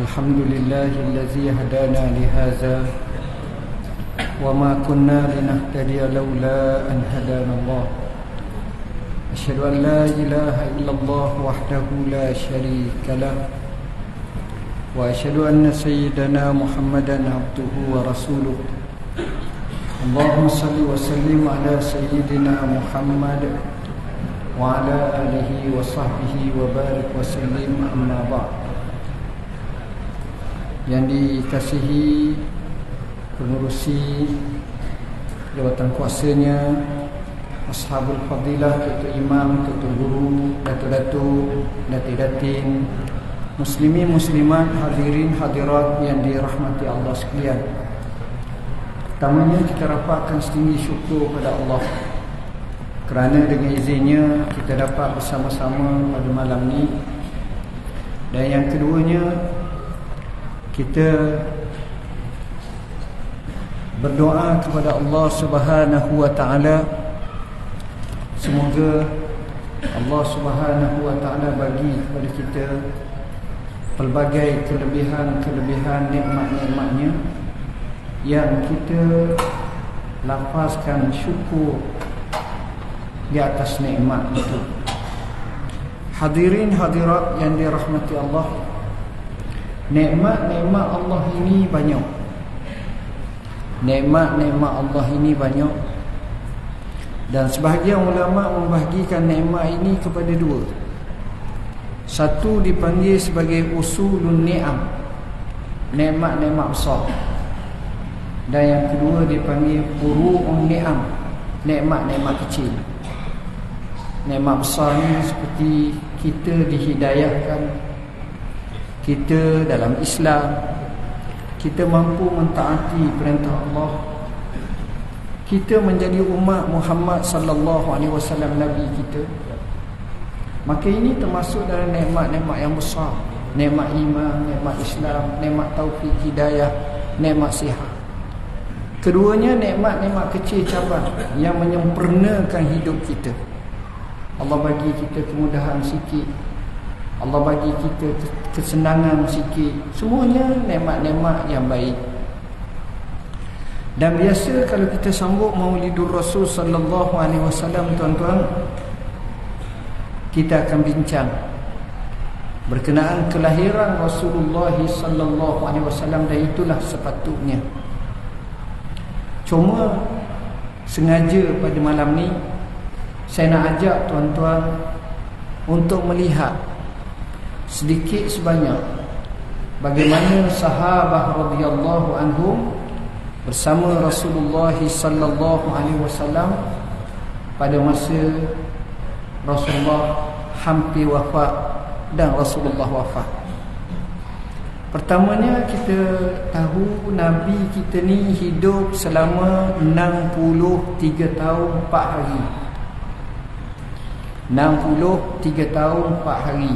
الحمد لله الذي هدانا لهذا وما كنا لنهتدي لولا أن هدانا الله أشهد أن لا إله إلا الله وحده لا شريك له وأشهد أن سيدنا محمدا عبده ورسوله اللهم صل وسلم على سيدنا محمد وعلى آله وصحبه وبارك وسلم أما بعد. Yang dikasihi pengurusi jawatan kuasanya, ashabul fadilah, tuan imam, tuan guru, datuk-datuk, datin-datin, muslimin muslimat, hadirin hadirat yang dirahmati Allah sekalian. Pertamanya kita rapatkan setinggi syukur pada Allah kerana dengan izinnya kita dapat bersama-sama pada malam ni. Dan yang keduanya, kita berdoa kepada Allah Subhanahu wa taala, semoga Allah Subhanahu wa taala bagi kepada kita pelbagai kelebihan-kelebihan nikmat-nikmatnya yang kita lafazkan syukur di atas nikmat itu. Hadirin hadirat yang dirahmati Allah, nikmat-nikmat Allah ini banyak. Nikmat-nikmat Allah ini banyak. Dan sebahagian ulama membahagikan nikmat ini kepada dua. Satu dipanggil sebagai usulun ni'am, nikmat-nikmat besar. Dan yang kedua dipanggil furu'un ni'am, nikmat-nikmat kecil. Nikmat besar ni seperti kita dihidayahkan, kita dalam Islam, kita mampu mentaati perintah Allah, kita menjadi umat Muhammad sallallahu alaihi wasallam, nabi kita. Maka ini termasuk dalam nikmat-nikmat yang besar. Nikmat iman, nikmat Islam, nikmat taufik hidayah, nikmat sihat. Keduanya nikmat-nikmat kecil cabar yang menyempurnakan hidup kita. Allah bagi kita kemudahan sikit, Allah bagi kita kesenangan sikit. Semuanya nikmat-nikmat yang baik. Dan biasa kalau kita sambut Maulidur Rasul sallallahu alaihi wasallam, tuan-tuan, kita akan bincang berkenaan kelahiran Rasulullah sallallahu alaihi wasallam, dan itulah sepatutnya. Cuma sengaja pada malam ni saya nak ajak tuan-tuan untuk melihat sedikit sebanyak bagaimana sahabat radhiyallahu anhum bersama Rasulullah sallallahu alaihi wasallam pada masa Rasulullah hampir wafat dan Rasulullah wafat. Pertamanya kita tahu Nabi kita ni hidup selama 63 tahun 4 hari. 63 tahun 4 hari.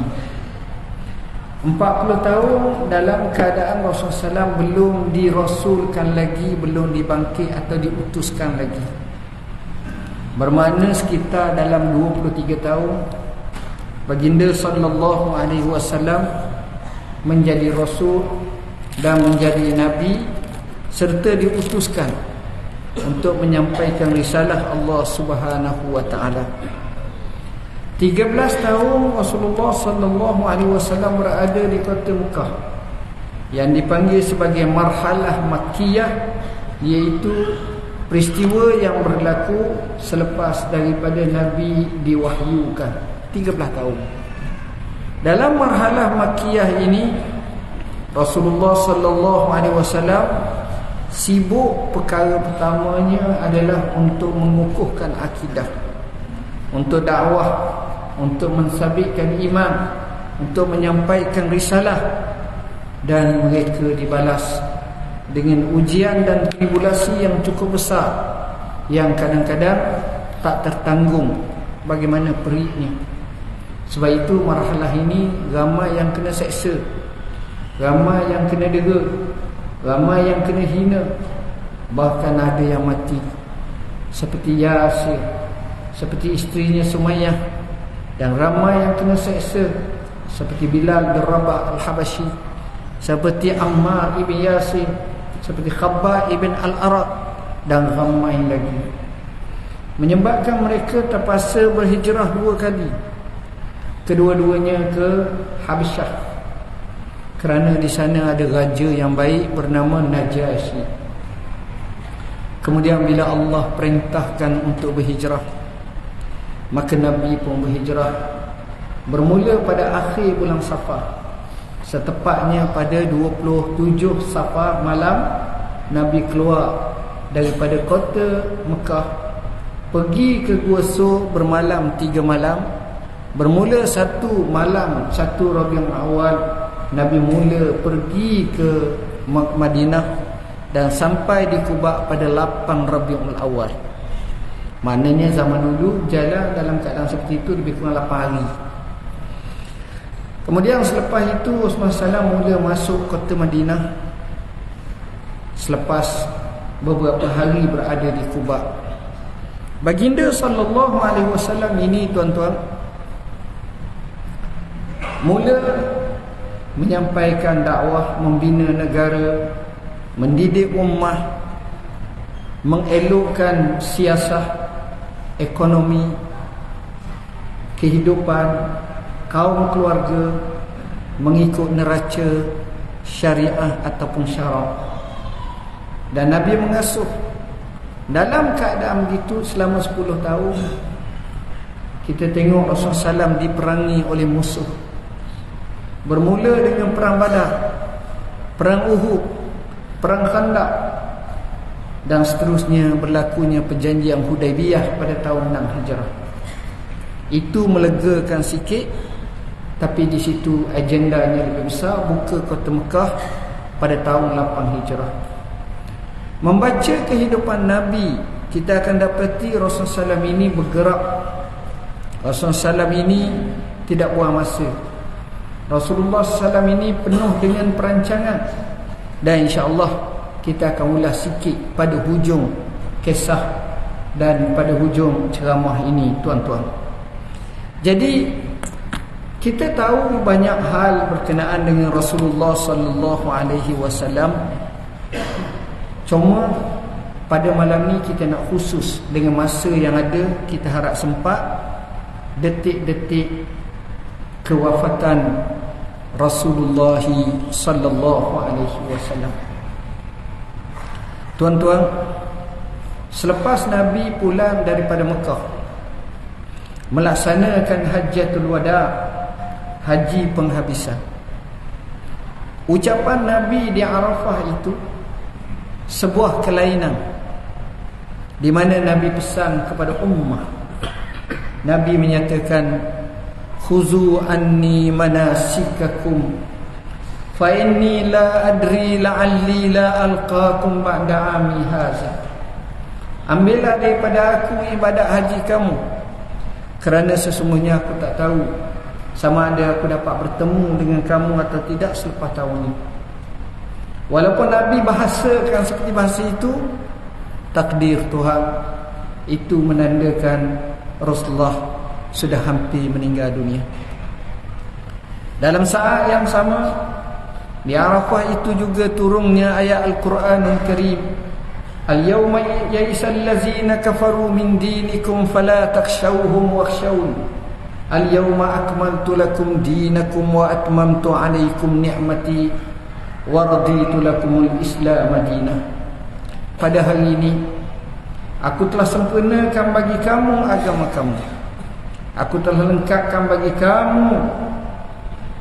40 tahun dalam keadaan Rasulullah SAW belum dirasulkan lagi, belum dibangkit atau diutuskan lagi. Bermakna sekitar dalam 23 tahun baginda sallallahu alaihi wasallam menjadi rasul dan menjadi nabi serta diutuskan untuk menyampaikan risalah Allah Subhanahu wa taala. 13 tahun Rasulullah sallallahu alaihi wasallam berada di kota Mekah yang dipanggil sebagai marhalah Makkiyah, iaitu peristiwa yang berlaku selepas daripada Nabi diwahyukan. 13 tahun. Dalam marhalah Makkiyah ini Rasulullah sallallahu alaihi wasallam sibuk, perkara pertamanya adalah untuk mengukuhkan akidah, untuk dakwah, untuk mensabitkan iman, untuk menyampaikan risalah. Dan mereka dibalas dengan ujian dan tribulasi yang cukup besar, yang kadang-kadang tak tertanggung bagaimana peritnya. Sebab itu marhalah ini ramai yang kena seksa, ramai yang kena dera, ramai yang kena hina, bahkan ada yang mati, seperti Yasir, seperti isterinya Sumayyah, dan ramai yang kena seksa seperti Bilal bin Rabah Al-Habashi, seperti Ammar ibn Yasir, seperti Khabbab ibn Al-Arat dan ramai lagi. Menyebabkan mereka terpaksa berhijrah 2 kali. Kedua-duanya ke Habsyah, kerana di sana ada raja yang baik bernama Najasyi. Kemudian bila Allah perintahkan untuk berhijrah, maka Nabi pun berhijrah. Bermula pada akhir bulan Safar, setepatnya pada 27 Safar malam, Nabi keluar daripada kota Mekah, pergi ke Gua Sur, bermalam 3 malam. Bermula 1 malam 1 Rabiul Awal, Nabi mula pergi ke Madinah dan sampai di Quba pada 8 Rabiul Awal. Maknanya zaman dulu jalan dalam keadaan seperti itu lebih kurang 8 hari. Kemudian selepas itu Uthman Salam mula masuk kota Madinah selepas beberapa hari berada di Quba. Baginda sallallahu alaihi wasallam ini, tuan-tuan, mula menyampaikan dakwah, membina negara, mendidik ummah, mengelokkan siasat, ekonomi, kehidupan, kaum keluarga, mengikut neraca, syariah ataupun syarak. Dan Nabi mengasuh. Dalam keadaan begitu selama 10 tahun, kita tengok Rasulullah SAW diperangi oleh musuh. Bermula dengan perang Badar, perang Uhud, perang Khandaq, dan seterusnya berlakunya perjanjian Hudaibiyah pada tahun 6 Hijrah. Itu melegakan sikit, tapi di situ agendanya lebih besar, buka kota Mekah pada tahun 8 Hijrah. Membaca kehidupan Nabi, kita akan dapati Rasulullah SAW ini bergerak. Rasulullah SAW ini tidak buang masa. Rasulullah SAW ini penuh dengan perancangan. Dan insya-Allah kita akan ulas sikit pada hujung kisah dan pada hujung ceramah ini, tuan-tuan. Jadi kita tahu banyak hal berkenaan dengan Rasulullah sallallahu alaihi wasallam. Cuma pada malam ni kita nak khusus dengan masa yang ada, kita harap sempat detik-detik kewafatan Rasulullah sallallahu alaihi wasallam. Tuan-tuan, selepas Nabi pulang daripada Mekah, melaksanakan Hajjatul Wada, haji penghabisan, ucapan Nabi di Arafah itu sebuah kelainan, di mana Nabi pesan kepada ummah. Nabi menyatakan, khuzu anni manasikakum fa inni la adri la'alli la alqakum ba'da ami haza. Ambillah daripada aku ibadat haji kamu, kerana sesungguhnya aku tak tahu sama ada aku dapat bertemu dengan kamu atau tidak selepas tahun ini. Walaupun Nabi bahasakan seperti bahasa itu, takdir Tuhan itu menandakan Rasulullah sudah hampir meninggal dunia. Dalam saat yang sama, di Arafah itu juga turunnya ayat Al-Quranul Karim, Al-yawma ya'isal ladzina kafaru min dinikum fala takhshawhum wakhshawun Al-yawma akmaltu lakum dinakum wa atmamtu alaikum ni'mati wa raditu lakumul Islam madinah. Pada hari ini aku telah sempurnakan bagi kamu agama kamu. Aku telah lengkapkan bagi kamu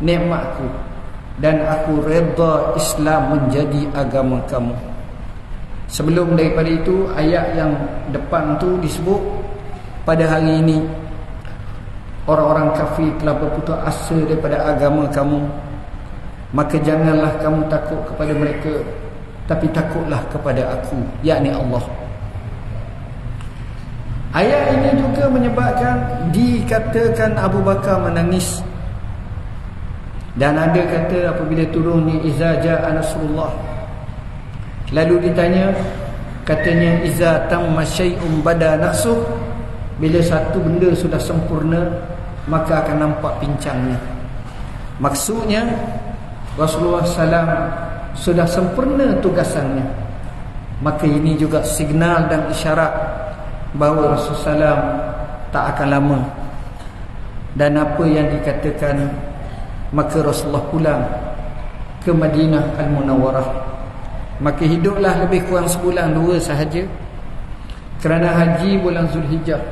nikmatku, dan aku redha Islam menjadi agama kamu. Sebelum daripada itu, ayat yang depan tu disebut, pada hari ini orang-orang kafir telah berputus asa daripada agama kamu, maka janganlah kamu takut kepada mereka, tapi takutlah kepada aku, yakni Allah. Ayat ini juga menyebabkan dikatakan Abu Bakar menangis. Dan ada kata apabila turun ni iza jaa nasrullah, lalu ditanya, katanya iza tamma syai'un bada naqsuh, bila satu benda sudah sempurna maka akan nampak pincangnya. Maksudnya Rasulullah SAW sudah sempurna tugasannya. Maka ini juga signal dan isyarat bahawa Rasulullah SAW tak akan lama. Dan apa yang dikatakan, maka Rasulullah pulang ke Madinah Al-Munawwarah. Maka hiduplah lebih kurang sebulan 2 sahaja. Kerana haji bulan Zulhijjah.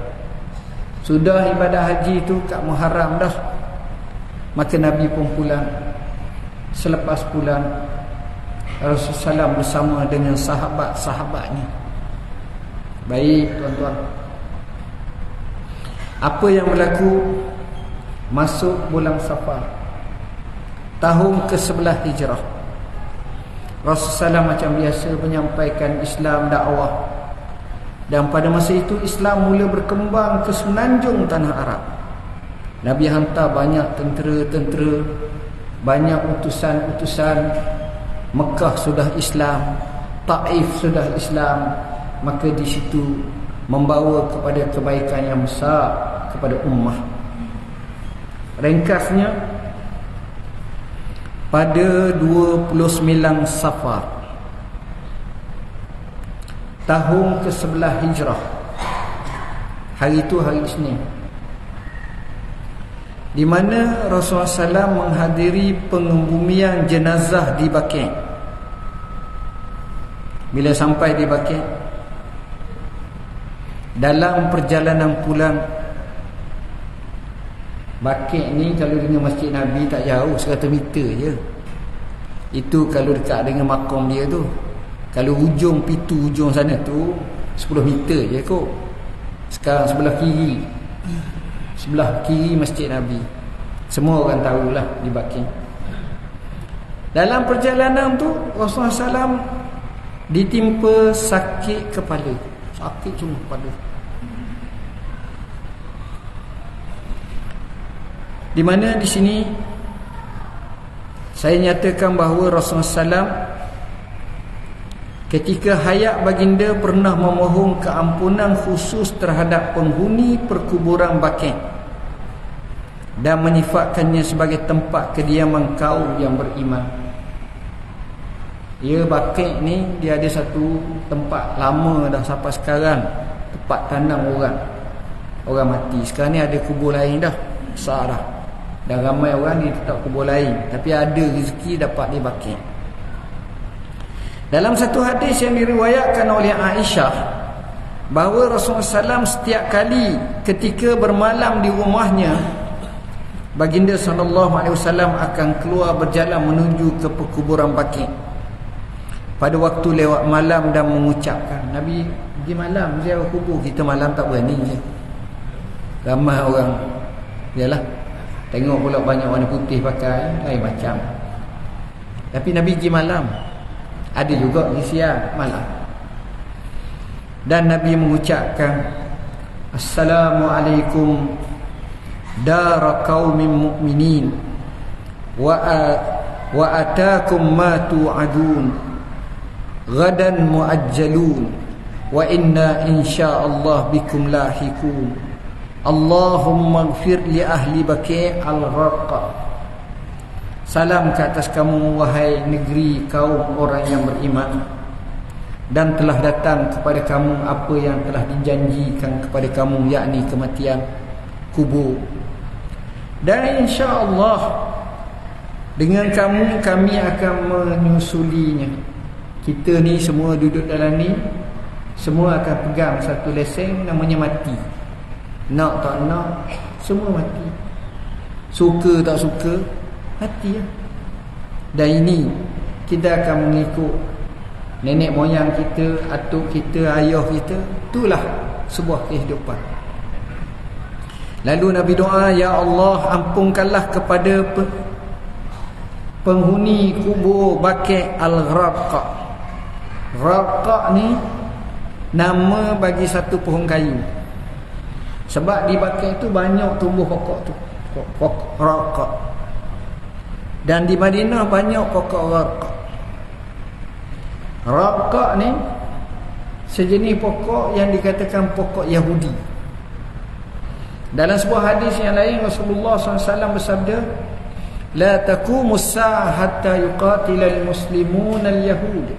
Sudah ibadah haji itu kat Muharram dah. Maka Nabi pun pulang. Selepas pulang, Rasulullah SAW bersama dengan sahabat-sahabatnya. Baik tuan-tuan, apa yang berlaku? Masuk bulan Safar, tahun ke-11 Hijrah. Rasulullah SAW macam biasa menyampaikan Islam, dakwah. Dan pada masa itu Islam mula berkembang ke semenanjung tanah Arab. Nabi hantar banyak tentera-tentera, banyak utusan-utusan. Mekah sudah Islam, Taif sudah Islam. Maka di situ membawa kepada kebaikan yang besar kepada ummah. Ringkasnya, pada 29 Safar tahun ke-11 Hijrah, hari itu hari Isnin, di mana Rasulullah SAW menghadiri pengebumian jenazah di Baqi'. Bila sampai di Baqi', dalam perjalanan pulang, Baqi' ni kalau dengan Masjid Nabi tak jauh, 100 meter je. Itu kalau dekat dengan makam dia tu. Kalau hujung pintu hujung sana tu 10 meter je kot. Sekarang sebelah kiri Masjid Nabi. Semua orang tahulah di Baqi'. Dalam perjalanan tu Rasulullah SAW ditimpa sakit kepala. Sakit cuma kepala. Di mana di sini saya nyatakan bahawa Rasulullah SAW ketika hayat baginda pernah memohon keampunan khusus terhadap penghuni perkuburan Baqi' dan menyifatkannya sebagai tempat kediaman kaum yang beriman. Ya, Baqi' ni dia ada satu tempat lama dah sampai sekarang, tempat tanam orang mati. Sekarang ni ada kubur lain dah, besar dah. Dan ramai orang ni tetap kubur lain, tapi ada rezeki dapat di Baqi'. Dalam satu hadis yang diriwayatkan oleh Aisyah, bahawa Rasulullah SAW setiap kali ketika bermalam di rumahnya, baginda SAW akan keluar berjalan menuju ke perkuburan Baqi'. Pada waktu lewat malam dan mengucapkan, Nabi pergi malam ziarah kubur, kita malam tak berani je. Ramai orang, yalah, tengok pula banyak warna putih pakai, lain macam. Tapi Nabi pergi malam. Ada juga di siang malam. Dan Nabi mengucapkan, Assalamualaikum dara qaumin mu'minin wa atakum ma tu'adun ghadan mu'ajjalun wa inna insyaallah bikum lahikun. Allahumma ighfir li ahli Baqi' al-Gharqa. Salam ke atas kamu wahai negeri kaum orang yang beriman, dan telah datang kepada kamu apa yang telah dijanjikan kepada kamu, yakni kematian kubur. Dan insya-Allah dengan kamu kami akan menyusulinya. Kita ni semua duduk dalam ni, semua akan pegang satu lesen namanya mati. Nak tak nak, semua mati. Suka tak suka, mati lah. Dan ini kita akan mengikut nenek moyang kita, atuk kita, ayah kita. Itulah sebuah kehidupan. Lalu Nabi doa, Ya Allah, ampunkanlah kepada penghuni kubur Baqi' al-Gharqa. Gharqa ni nama bagi satu pohon kayu. Sebab di Baqi' itu banyak tumbuh pokok tu, pokok Gharqa. Dan di Madinah banyak pokok Gharqa. Gharqa ni sejenis pokok yang dikatakan pokok Yahudi. Dalam sebuah hadis yang lain Rasulullah SAW bersabda, la taqumus sa'ah hatta yuqatilal muslimuna al-yahud.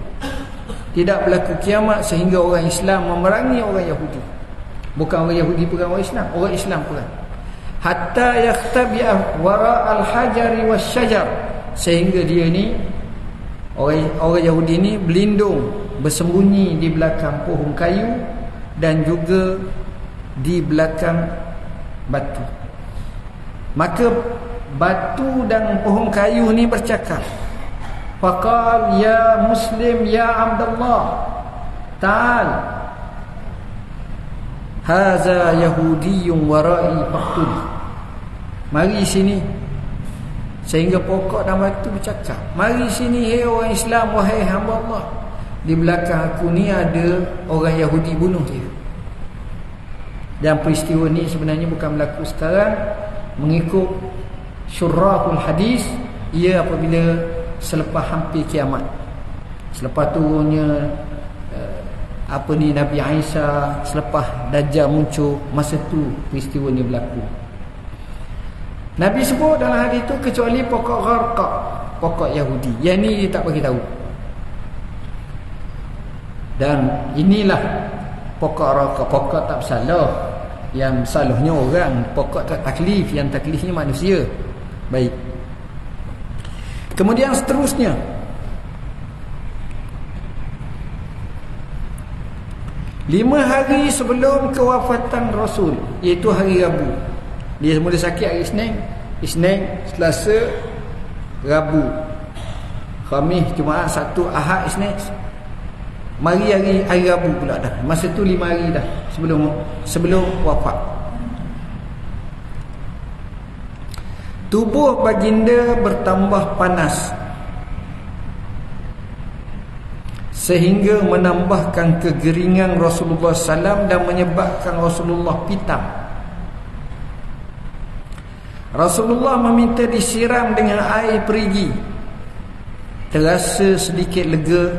Tidak berlaku kiamat sehingga orang Islam memerangi orang Yahudi. Bukan orang Yahudi perang orang Islam, orang Islam perang. Hatta yakhtabi'a wara al-hajari wasyajar, sehingga dia ni orang Yahudi ni berlindung, bersembunyi di belakang pohon kayu dan juga di belakang batu. Maka batu dan pohon kayu ni bercakap, faqal ya muslim ya Abdullah ta'al haza yahudiyyun wara'i faqtul. Mari sini. Sehingga pokok dan batu bercakap, mari sini hai orang Islam, wahai hamba Allah, di belakang aku ni ada orang Yahudi, bunuh dia. Dan peristiwa ni sebenarnya bukan berlaku sekarang. Mengikut syurrahul hadis, ia apabila selepas hampir kiamat, selepas turunnya Nabi Isa, selepas Dajjal muncul, masa tu peristiwa ni berlaku. Nabi sebut dalam hadis itu kecuali pokok gharqah, pokok Yahudi. Yang ni dia tak bagi tahu. Dan inilah pokok gharqah, pokok tak bersalah. Yang salahnya orang, pokok tak taklif, yang taklifnya manusia. Baik. Kemudian seterusnya, lima hari sebelum kewafatan Rasul, iaitu hari Rabu. Dia mula sakit hari Isnin, Selasa, Rabu, Khamis, Jumaat, Sabtu, Ahad, Isnin. Mari hari Rabu pula dah. Masa tu 5 hari dah sebelum wafat. Tubuh baginda bertambah panas sehingga menambahkan kegeringan Rasulullah SAW dan menyebabkan Rasulullah pitam. Rasulullah meminta disiram dengan air perigi. Terasa sedikit lega.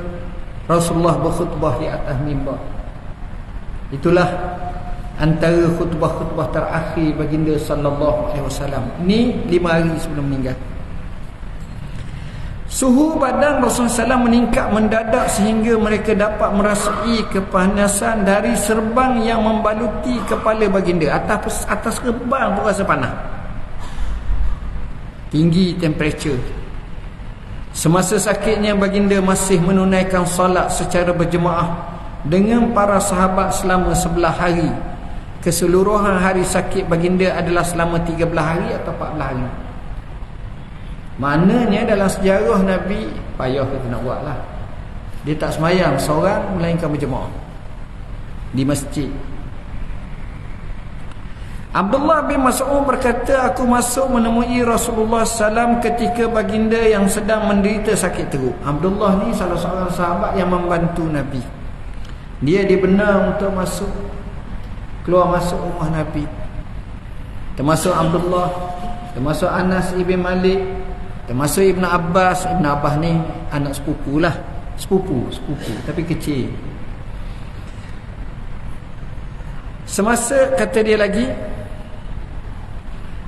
Rasulullah berkhutbah di atas mimbar. Itulah antara khutbah-khutbah terakhir baginda sallallahu alaihi wasallam. Ini 5 hari sebelum meninggal. Suhu badan Rasulullah SAW meningkat mendadak sehingga mereka dapat merasai kepanasan dari serban yang membaluti kepala baginda. Atas serban pun rasa panas. Tinggi temperature. Semasa sakitnya baginda masih menunaikan solat secara berjemaah dengan para sahabat selama 11 hari. Keseluruhan hari sakit baginda adalah selama 13 hari atau 14 hari. Maknanya dalam sejarah Nabi, payah kita nak buat lah, dia tak semayang seorang melainkan berjemaah di masjid. Abdullah bin Mas'ud berkata, aku masuk menemui Rasulullah SAW ketika baginda yang sedang menderita sakit teruk. Abdullah ni salah seorang sahabat yang membantu Nabi. Dia dibenar untuk keluar masuk rumah Nabi. Termasuk Abdullah, termasuk Anas ibn Malik, termasuk Ibn Abbas. Ibn Abbas ni anak sepupu lah. Sepupu tapi kecil. Semasa, kata dia lagi,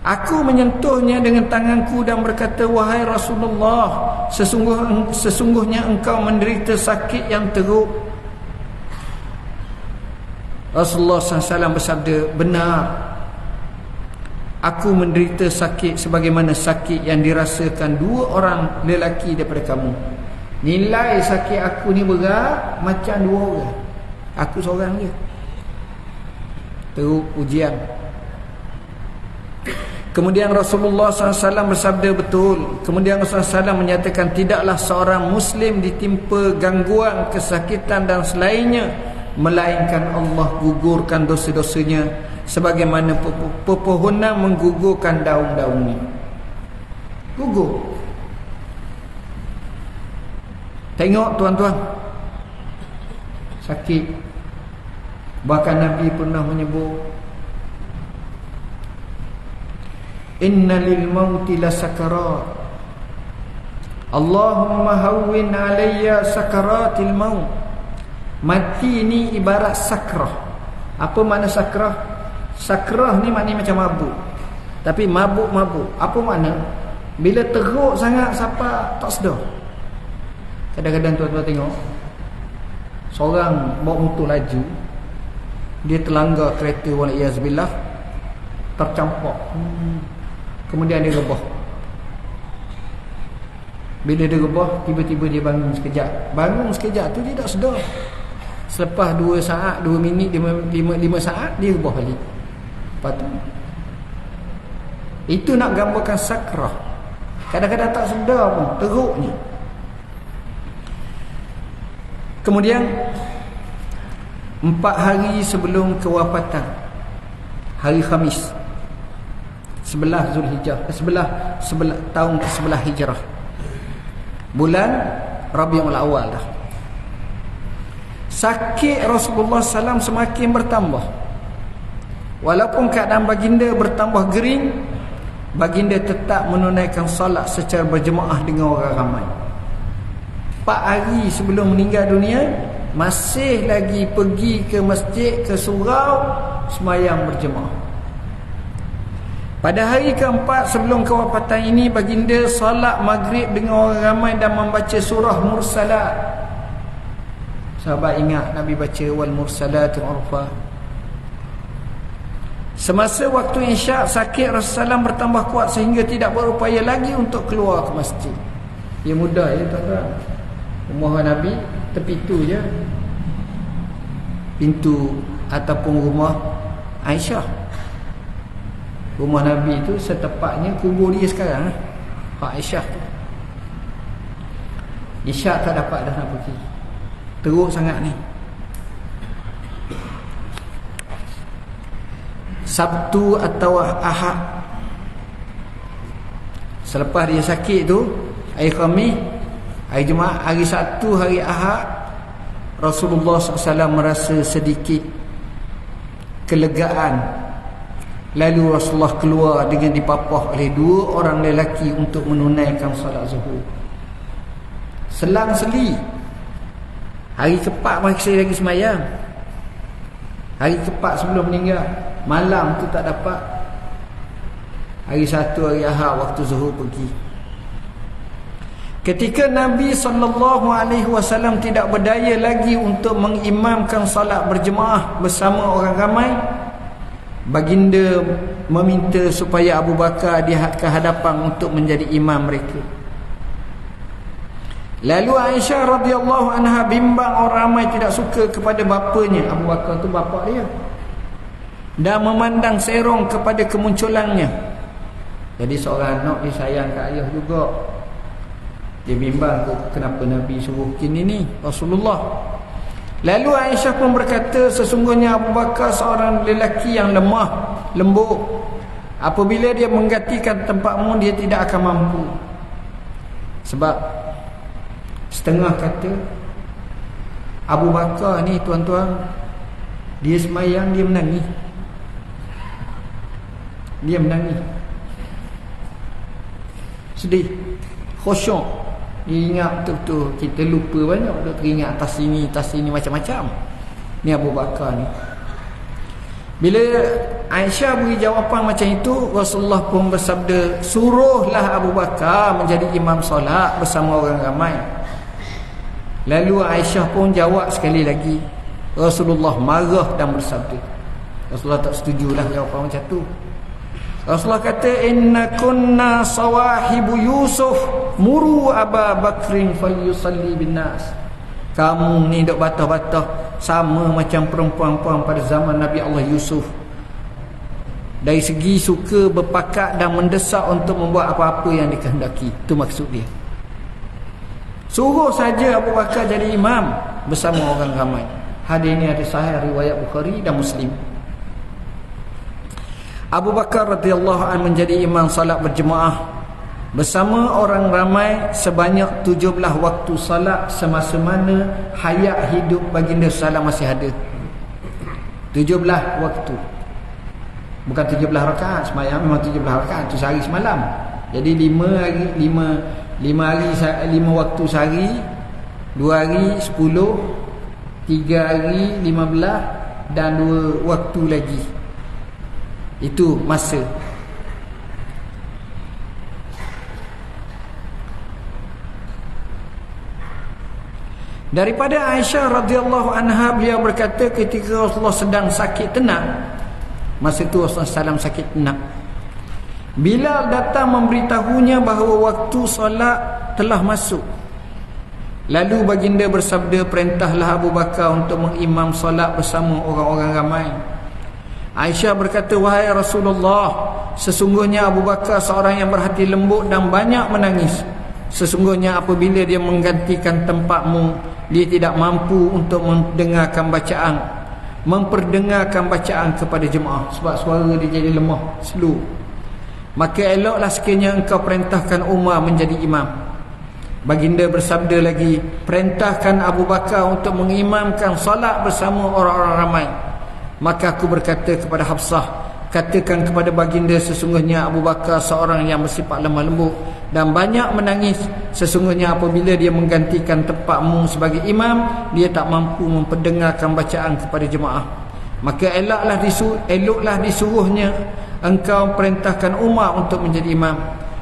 aku menyentuhnya dengan tanganku dan berkata, wahai Rasulullah, sesungguhnya engkau menderita sakit yang teruk. Rasulullah SAW bersabda, benar, aku menderita sakit sebagaimana sakit yang dirasakan 2 orang lelaki daripada kamu. Nilai sakit aku ni berat macam 2 orang. Aku seorang je. Teruk ujian. Kemudian Rasulullah SAW bersabda, betul. Kemudian Rasulullah SAW menyatakan, tidaklah seorang Muslim ditimpa gangguan, kesakitan dan selainnya, melainkan Allah gugurkan dosa-dosanya sebagaimana pepohonan menggugurkan daun-daunnya. Gugur. Tengok tuan-tuan, sakit. Bahkan Nabi pernah menyebut, inna lil mauti la sakarat, Allahumma hawwin alayya sakaratil maut. Mati ni ibarat sakrah. Apa makna sakrah? Sakrah ni maknanya macam mabuk. Tapi mabuk-mabuk, apa makna? Bila teruk sangat siapa tak sedar. Kadang-kadang tuan-tuan tengok seorang bawa motor laju, dia terlanggar kereta waliyazbillah, tercampak, kemudian dia rebah. Bila dia rebah, tiba-tiba dia bangun sekejap. Bangun sekejap tu dia tak sedar. Selepas 2 saat, 2 minit, 5 saat, dia rebah balik. Lepas tu, itu nak gambarkan sakrah. Kadang-kadang tak sedar pun, teruknya. Kemudian 4 hari sebelum kewafatan, hari Khamis 11 Zulhijjah, 11 tahun ke-11 Hijrah, bulan Rabiul Awal dah. Sakit Rasulullah SAW semakin bertambah. Walaupun keadaan baginda bertambah gering, baginda tetap menunaikan salat secara berjemaah dengan orang ramai. 4 hari sebelum meninggal dunia, masih lagi pergi ke masjid, ke surau, sembahyang berjemaah. Pada hari keempat sebelum kewafatan ini, baginda salat maghrib dengan orang ramai dan membaca surah Mursalat. Sahabat ingat Nabi baca wal mursalatul urfa. Semasa waktu isyak, sakit Rasulullah SAW bertambah kuat sehingga tidak berupaya lagi untuk keluar ke masjid. Dia mudah ya tuan-tuan. Rumah Nabi tepi tu je, pintu ataupun rumah Aisyah. Rumah Nabi tu setepatnya kubur dia sekarang, Pak Aisyah tu. Isyak tak dapat dah nak pergi, teruk sangat ni. Sabtu atau Ahad, selepas dia sakit tu, hari Khamis, hari Jumaat, hari Sabtu, hari Ahad, Rasulullah SAW merasa sedikit kelegaan. Lalu Rasulullah keluar dengan dipapah oleh 2 orang lelaki untuk menunaikan salat zuhur. Selang-seli, hari ke-4 masih lagi semayang, hari ke-4 sebelum meninggal, malam tu tak dapat. Hari Sabtu, hari Ahad, waktu zuhur pergi. Ketika Nabi SAW tidak berdaya lagi untuk mengimamkan salat berjemaah bersama orang ramai, baginda meminta supaya Abu Bakar dihad ke hadapan untuk menjadi imam mereka. Lalu Aisyah radhiyallahu anha bimbang orang ramai tidak suka kepada bapanya, Abu Bakar tu bapa dia, dan memandang serong kepada kemunculannya. Jadi seorang anak dia sayang kat ayah juga. Dia bimbang kenapa Nabi suruh kini ni Rasulullah. Lalu Aisyah pun berkata, sesungguhnya Abu Bakar seorang lelaki yang lemah, lembut. Apabila dia menggantikan tempatmu, dia tidak akan mampu. Sebab setengah kata Abu Bakar ni tuan-tuan, dia semayang, dia menangis. Dia menangis, sedih, khusyuk. Dia ingat betul-betul, kita lupa banyak, duk teringat tas ini macam-macam. Ni Abu Bakar ni. Bila Aisyah beri jawapan macam itu, Rasulullah pun bersabda, suruhlah Abu Bakar menjadi imam solat bersama orang ramai. Lalu Aisyah pun jawab sekali lagi. Rasulullah marah dan bersabda. Rasulullah tak setujulah jawapan macam tu. Rasulullah kata, inna kunna sawahibu Yusuf muru Aba Bakrin falyusalli bin nas. Kamu ni dok batah-batah sama macam perempuan-perempuan pada zaman Nabi Allah Yusuf. Dari segi suka berpakat dan mendesak untuk membuat apa-apa yang dikehendaki. Itu maksud dia. Suruh saja Abu Bakar jadi imam bersama orang ramai. Hadis ini ada sahih riwayat Bukhari dan Muslim. Abu Bakar radhiyallahu anhu menjadi imam salat berjemaah bersama orang ramai sebanyak 17 waktu salat semasa mana hayat hidup baginda sallallahu masih ada. 17 waktu. Bukan 17 rakaat sembahyang, memang 17 rakaat tu sehari semalam. Jadi 5 hari 5 waktu sehari, 2 hari 10, 3 hari 15 dan 2 waktu lagi. Itu masa. Daripada Aisyah radhiyallahu anha, beliau berkata ketika Rasulullah sedang sakit tenat, masa itu Rasulullah SAW sakit tenat, Bilal datang memberitahunya bahawa waktu solat telah masuk. Lalu baginda bersabda, perintahlah Abu Bakar untuk mengimam solat bersama orang-orang ramai. Aisyah berkata, wahai Rasulullah, sesungguhnya Abu Bakar seorang yang berhati lembut dan banyak menangis. Sesungguhnya apabila dia menggantikan tempatmu, dia tidak mampu untuk memperdengarkan bacaan kepada jemaah, sebab suara dia jadi lemah, slow. Maka eloklah sekiranya engkau perintahkan Umar menjadi imam. Baginda bersabda lagi, perintahkan Abu Bakar untuk mengimamkan solat bersama orang-orang ramai. Maka aku berkata kepada Hafsah, katakan kepada baginda, sesungguhnya Abu Bakar seorang yang bersifat lemah lembut dan banyak menangis. Sesungguhnya apabila dia menggantikan tempatmu sebagai imam, dia tak mampu memperdengarkan bacaan kepada jemaah. Maka eloklah disuruhnya engkau perintahkan Umar untuk menjadi imam.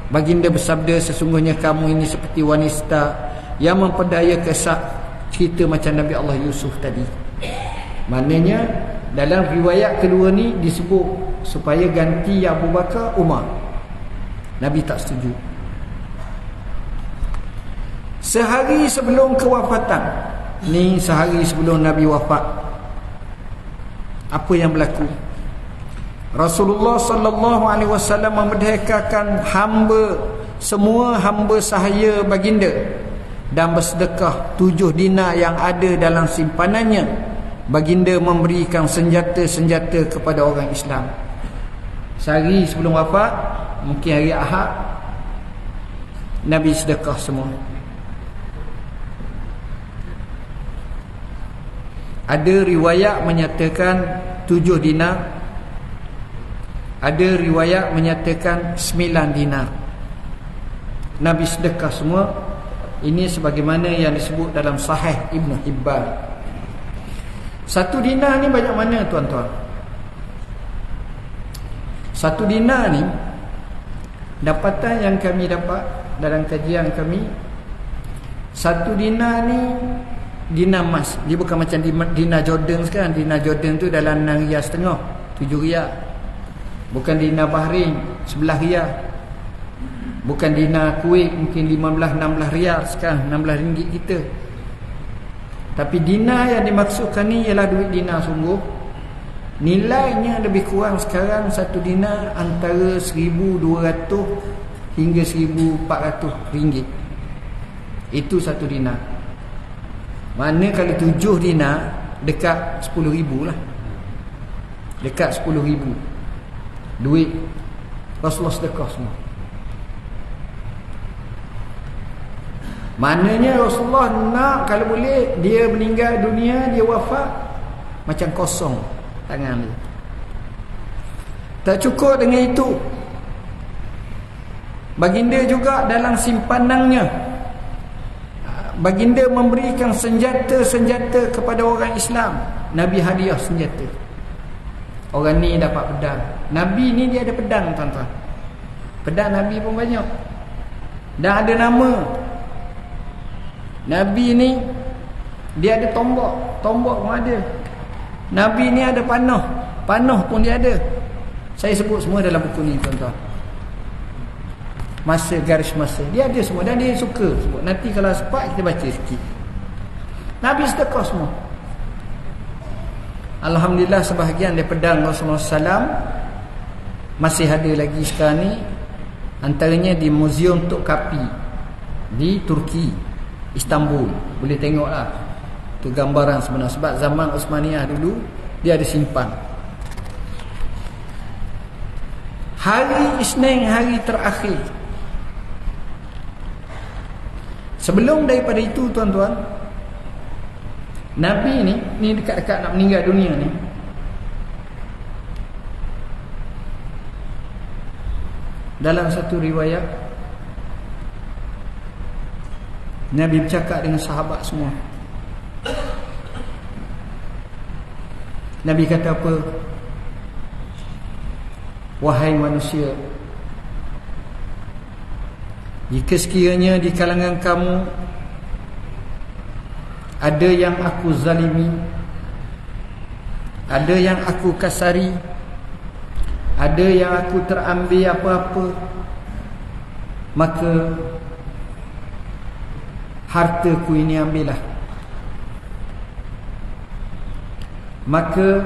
Baginda bersabda, sesungguhnya kamu ini seperti wanita yang memperdaya kesak, cerita macam Nabi Allah Yusuf tadi. Maknanya dalam riwayat kedua ni disebut supaya ganti Abu Bakar Umar. Nabi tak setuju. Sehari sebelum kewafatan, ni sehari sebelum Nabi wafat, apa yang berlaku? Rasulullah sallallahu alaihi wasallam memerdekakan semua hamba sahaya baginda dan bersedekah 7 dinar yang ada dalam simpanannya. Baginda memberikan senjata-senjata kepada orang Islam. Sehari sebelum wafat, mungkin hari Ahad, Nabi sedekah semua. Ada riwayat menyatakan 7 dinar, ada riwayat menyatakan 9 dinar. Nabi sedekah semua. Ini sebagaimana yang disebut dalam Sahih Ibn Hibban. 1 dinar ni banyak mana tuan-tuan? 1 dinar ni, dapatan yang kami dapat dalam kajian kami, 1 dinar ni dinar emas. Dia bukan macam dinar Jordan sekarang. Dinar Jordan tu dalam 6 riyal setengah, 7 riyal. Bukan dinar Bahrain 11 riyal. Bukan dinar Kuwait mungkin 15-16 riyal, sekarang 16 ringgit kita. Tapi dinar yang dimaksudkan ni ialah duit dinar sungguh. Nilainya lebih kurang sekarang 1 dinar antara 1,200 hingga 1,400 ringgit. Itu 1 dinar. Mana kalau 7 dinar dekat 10,000 lah. Dekat 10,000 duit Rasulullah sedekah semua. Maknanya Rasulullah nak, kalau boleh, dia meninggal dunia, dia wafat macam kosong tangan dia. Tak cukup dengan itu, baginda juga dalam simpanannya, baginda memberikan senjata-senjata kepada orang Islam. Nabi hadiah senjata. Orang ni dapat pedang. Nabi ni dia ada pedang, tuan-tuan. Pedang Nabi pun banyak. Dan ada nama. Nabi ni dia ada tombak. Tombak pun ada. Nabi ni ada panah. Panah pun dia ada. Saya sebut semua dalam buku ni, tuan-tuan. Masa, garis masa. Dia ada semua dan dia suka sebut. Nanti kalau sempat kita baca sikit. Nabi sedekah semua. Alhamdulillah, sebahagian daripada pedang Rasulullah SAW masih ada lagi sekarang ni. Antaranya di Muzium Tok Kapi di Turki, Istanbul. Boleh tengok lah, tu gambaran sebenar. Sebab zaman Osmaniyah dulu dia ada simpan. Hari Isnin, hari terakhir sebelum daripada itu, tuan-tuan, Nabi ni dekat-dekat nak meninggal dunia ni, dalam satu riwayat Nabi bercakap dengan sahabat semua. Nabi kata apa? Wahai manusia, jika sekiranya di kalangan kamu ada yang aku zalimi, ada yang aku kasari, ada yang aku terambil apa-apa, maka hartaku ini ambillah. Maka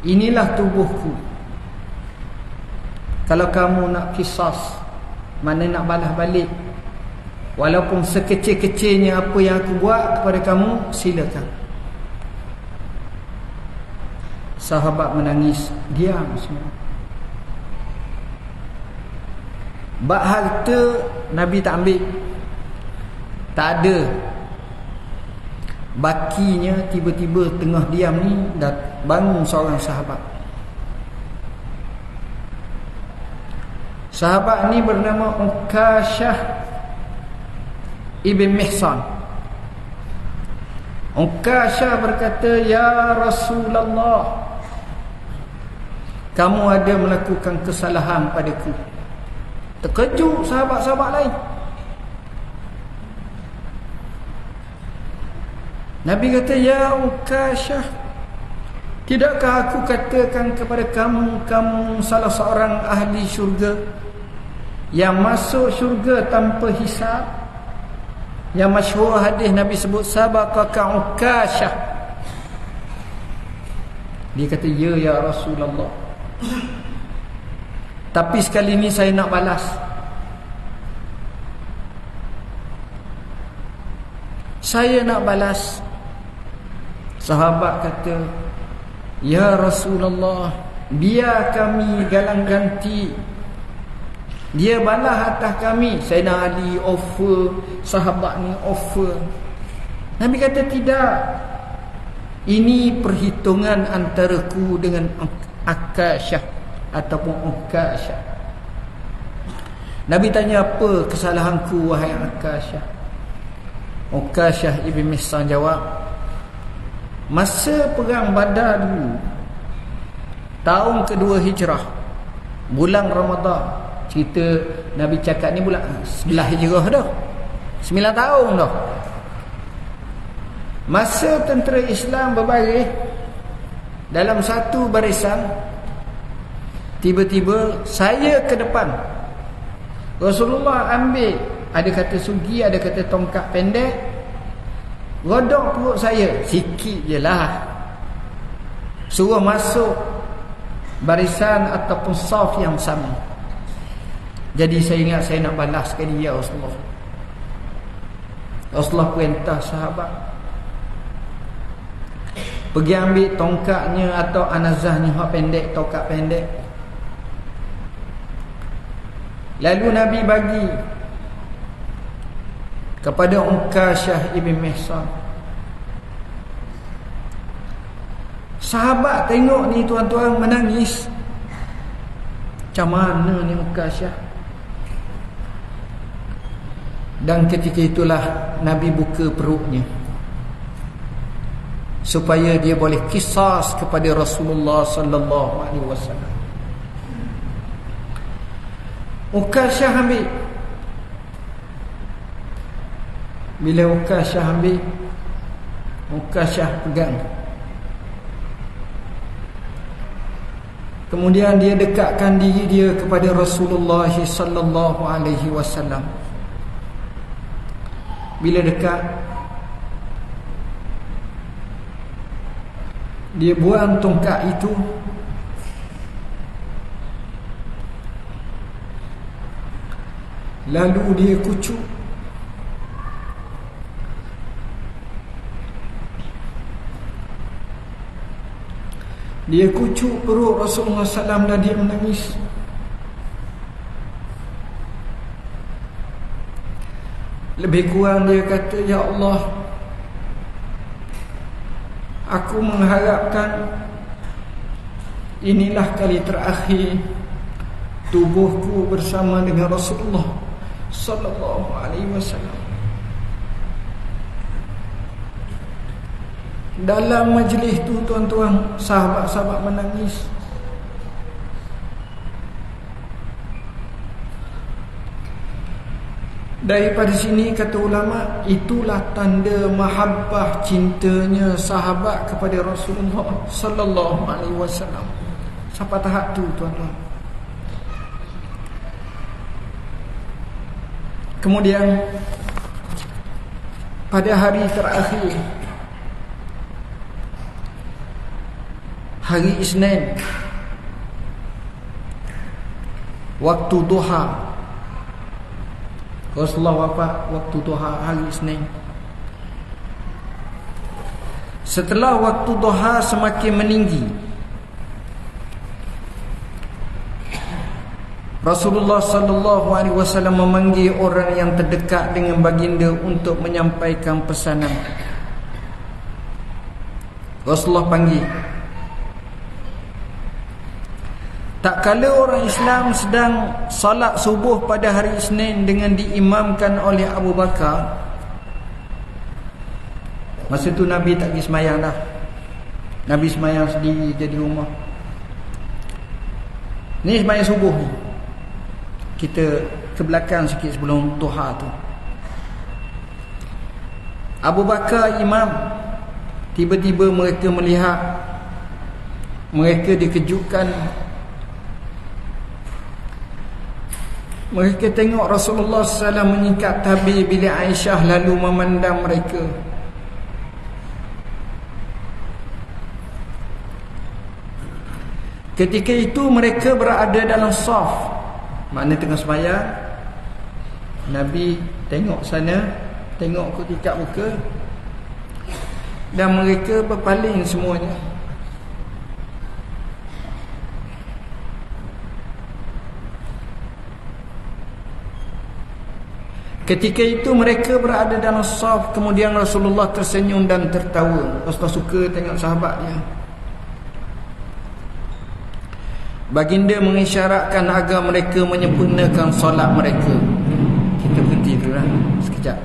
inilah tubuhku. Kalau kamu nak kisas, mana nak balas balik, walaupun sekecil-kecilnya apa yang aku buat kepada kamu, silakan. Sahabat menangis, diam semua. Bak harta Nabi tak ambil, tak ada. Bakinya tiba-tiba tengah diam ni dah bangun seorang sahabat. Sahabat ni bernama Ukashah Ibn Mihsan. Ukashah berkata, ya Rasulullah, kamu ada melakukan kesalahan padaku. Terkejut sahabat-sahabat lain. Nabi kata, ya Ukashah, tidakkah aku katakan kepada kamu, kamu salah seorang ahli syurga yang masuk syurga tanpa hisab? Yang masyhur hadis Nabi sebut, sabaqaka Ukashah. Dia kata, ya Rasulullah, tapi sekali ni saya nak balas. Saya nak balas. Sahabat kata, ya Rasulullah, biar kami galang ganti. Dia balas atas kami. Sayyidina Ali offer, sahabat ni offer. Nabi kata, tidak. Ini perhitungan antaraku dengan Ukashah ataupun Ukashah. Nabi tanya, apa kesalahanku wahai Ukashah? Ukashah Ibn Mihsan jawab, masa perang Badar dulu, tahun kedua hijrah, bulan Ramadan. Cerita Nabi cakap ni bulan 11 hijrah dah, 9 tahun dah. Masa tentera Islam berbaris dalam satu barisan, tiba-tiba saya ke depan. Rasulullah ambil, ada kata sugi, ada kata tongkat pendek, godok perut saya sikit je lah, suruh masuk barisan ataupun saf yang sama. Jadi saya ingat saya nak balas sekali, ya Rasulullah. Rasulullah perintah sahabat pergi ambil tongkatnya atau anazahnya, hak pendek, tongkat pendek. Lalu Nabi bagi kepada Ukashah Ibn Mihsan. Sahabat tengok ni tuan-tuan menangis. Macam mana ni Ukashah? Dan ketika itulah Nabi buka perutnya supaya dia boleh kisas kepada Rasulullah sallallahu alaihi wasallam. Ukashah ambil. Bila Ukashah ambil, Ukashah pegang. Kemudian dia dekatkan diri dia kepada Rasulullah sallallahu alaihi wasallam. Bila dekat, dia buang tongkat itu, lalu dia kucuk. Dia kucuk perut Rasulullah SAW dan dia menangis. Lebih kurang dia kata, ya Allah, aku mengharapkan inilah kali terakhir tubuhku bersama dengan Rasulullah sallallahu alaihi wasallam. Dalam majlis tu tuan-tuan, sahabat-sahabat menangis. Daripada sini kata ulama, itulah tanda mahabbah cintanya sahabat kepada Rasulullah sallallahu alaihi wasallam. Sampai tahap tu tuan-tuan. Kemudian pada hari terakhir, hari Isnin, waktu duha, Rasulullah wafat waktu duha hari Isnin. Setelah waktu duha semakin meninggi, Rasulullah sallallahu alaihi wasallam memanggil orang yang terdekat dengan baginda untuk menyampaikan pesanan. Rasulullah panggil. Tak kala orang Islam sedang salat subuh pada hari Isnin dengan diimamkan oleh Abu Bakar. Masa tu Nabi tak pergi semayang dah. Nabi semayang sendiri jadi rumah. Ni semayang subuh ni. Kita ke belakang sikit sebelum duha tu. Abu Bakar imam. Tiba-tiba mereka melihat, mereka dikejutkan. Mereka tengok Rasulullah SAW menyikat tabir bilik Aisyah lalu memandang mereka. Ketika itu mereka berada dalam saf, makna tengah sembahyang. Nabi tengok sana, tengok ke tingkap muka, dan mereka berpaling semuanya. Ketika itu mereka berada dalam saf. Kemudian Rasulullah tersenyum dan tertawa. Rasulullah suka tengok sahabat dia. Baginda mengisyaratkan agar mereka menyempurnakan solat mereka. Kita berhenti dulu lah sekejap.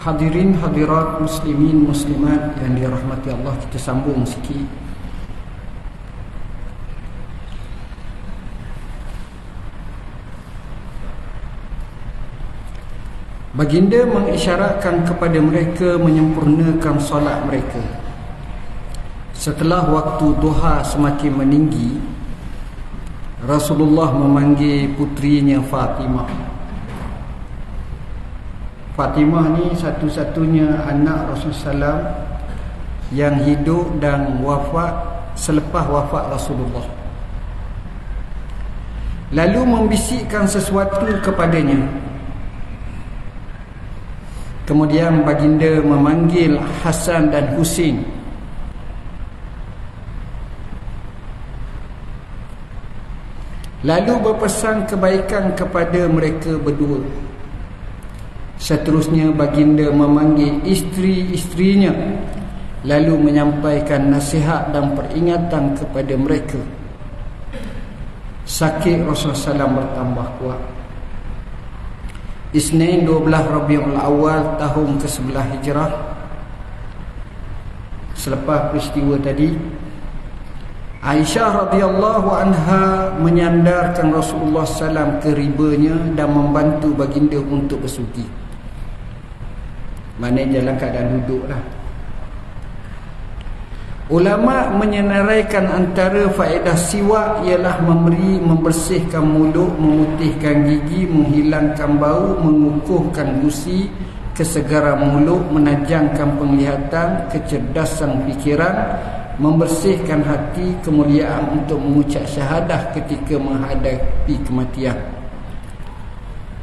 Hadirin hadirat muslimin muslimat yang dirahmati Allah, kita sambung sikit. Baginda mengisyaratkan kepada mereka menyempurnakan solat mereka. Setelah waktu duha semakin meninggi, Rasulullah memanggil putrinya Fatimah. Fatimah ni satu-satunya anak Rasulullah SAW yang hidup dan wafat selepas wafat Rasulullah. Lalu membisikkan sesuatu kepadanya. Kemudian baginda memanggil Hasan dan Husin. Lalu berpesan kebaikan kepada mereka berdua. Seterusnya baginda memanggil isteri-isterinya, lalu menyampaikan nasihat dan peringatan kepada mereka. Sakit Rasulullah SAW bertambah kuat. Isnin 12 Rabiul Awal tahun ke-11 Hijrah, selepas peristiwa tadi, Aisyah radhiyallahu anha menyandarkan Rasulullah SAW ke ribanya dan membantu baginda untuk bersuci. Maknanya dalam keadaan duduklah. Ulama menyenaraikan antara faedah siwak ialah membersihkan mulut, memutihkan gigi, menghilangkan bau, mengukuhkan gusi, kesegaran mulut, menajamkan penglihatan, kecerdasan fikiran, membersihkan hati, kemuliaan untuk mengucap syahadah ketika menghadapi kematian.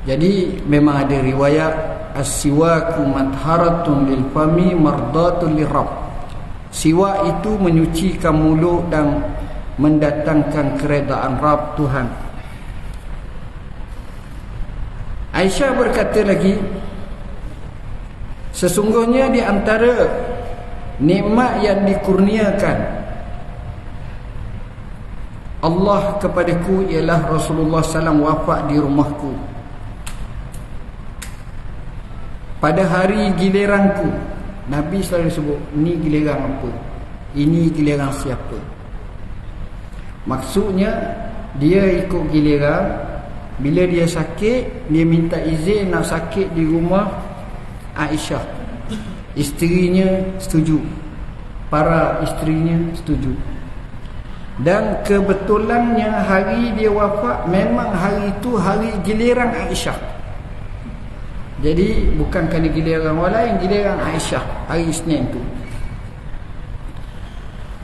Jadi memang ada riwayat as-siwaku matharatun lil fami mardatun lirabb. Siwak itu menyucikan mulut dan mendatangkan keredaan Rabb Tuhan. Aisyah berkata lagi, sesungguhnya di antara nikmat yang dikurniakan Allah kepadaku ialah Rasulullah SAW wafat di rumahku pada hari giliranku. Nabi selalu sebut, ni giliran apa, ini giliran siapa. Maksudnya dia ikut giliran. Bila dia sakit, dia minta izin nak sakit di rumah Aisyah. Isterinya setuju, para isterinya setuju. Dan kebetulannya hari dia wafat memang hari itu hari giliran Aisyah. Jadi bukan kali giliran orang lain, giliran Aisyah hari Isnin tu.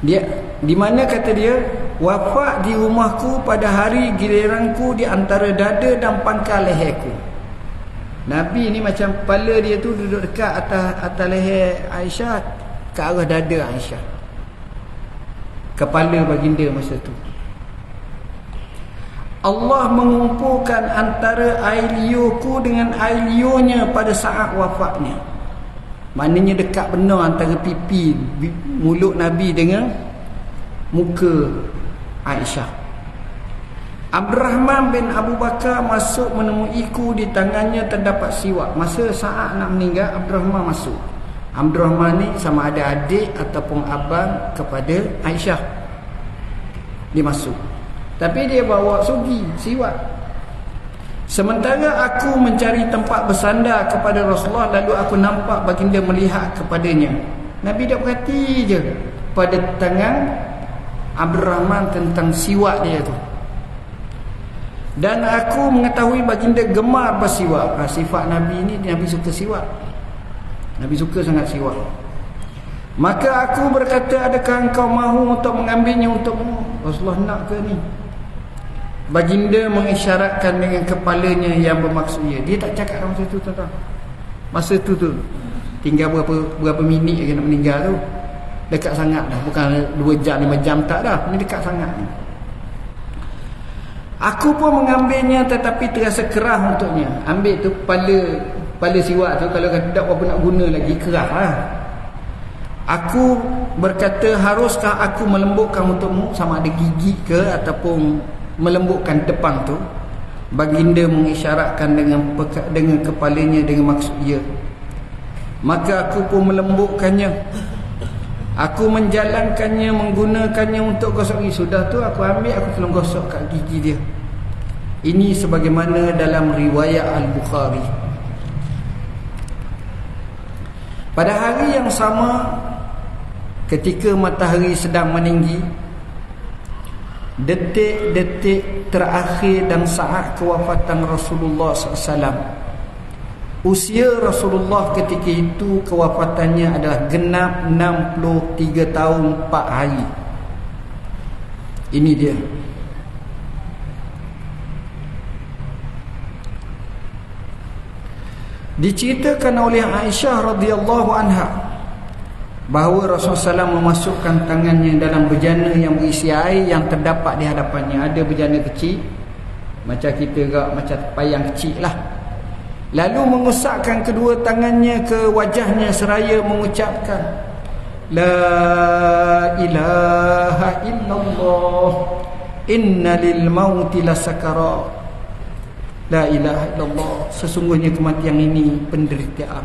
Dia di mana kata dia, wafat di rumahku pada hari giliranku di antara dada dan pangkal leherku. Nabi ni macam kepala dia tu duduk dekat atas leher Aisyah, ke arah dada Aisyah. Kepala baginda masa tu. Allah mengumpulkan antara air liurku dengan air liurnya pada saat wafatnya. Maknanya dekat benar antara pipi mulut Nabi dengan muka Aisyah. Abdurrahman bin Abu Bakar masuk menemuiku, di tangannya terdapat siwak. Masa saat nak meninggal, Abdurrahman masuk. Abdurrahman ni sama ada adik ataupun abang kepada Aisyah. Dia masuk, tapi dia bawa sugi, siwak. Sementara aku mencari tempat bersandar kepada Rasulullah, lalu aku nampak baginda melihat kepadanya. Nabi dah perhati je pada tangan Abdurrahman tentang siwak dia tu. Dan aku mengetahui baginda gemar bersiwak. Sifat Nabi ni, Nabi suka siwak. Nabi suka sangat siwak. Maka aku berkata, adakah engkau mahu untuk mengambilnya untukmu? Rasulullah nak ke ni? Baginda mengisyaratkan dengan kepalanya yang bermaksud ya. Dia tak cakap masa tu, tuan-tuan. Masa tu tinggal berapa minit lagi nak meninggal tu. Dekat sangat dah, bukan 2 jam 5 jam tak dah, ni dekat sangat ni. Aku pun mengambilnya tetapi terasa kerah untuknya. Ambil tu kepala siwak tu, kalau tak apa nak guna lagi, kerah lah. Aku berkata, haruskah aku melembutkan untukmu, sama ada gigi ke ataupun melembutkan depan tu? Baginda mengisyaratkan dengan kepalanya dengan maksud ya. Maka aku pun melembutkannya. Aku menjalankannya, menggunakannya untuk gosok gigi. Sudah tu aku ambil, aku tolong gosok kat gigi dia. Ini sebagaimana dalam riwayat Al-Bukhari. Pada hari yang sama, ketika matahari sedang meninggi, detik-detik terakhir dan saat kewafatan Rasulullah SAW, usia Rasulullah ketika itu kewafatannya adalah genap 63 tahun 4 hari. Ini dia. Diceritakan oleh Aisyah radhiyallahu anha bahawa Rasulullah SAW memasukkan tangannya dalam bejana yang berisi air yang terdapat di hadapannya. Ada bejana kecil, macam kita macam payang kecil lah. Lalu mengusapkan kedua tangannya ke wajahnya seraya mengucapkan, La ilaha illallah, inna lil mauti lasakarat. La ilaha illallah, sesungguhnya kematian ini penderitaan.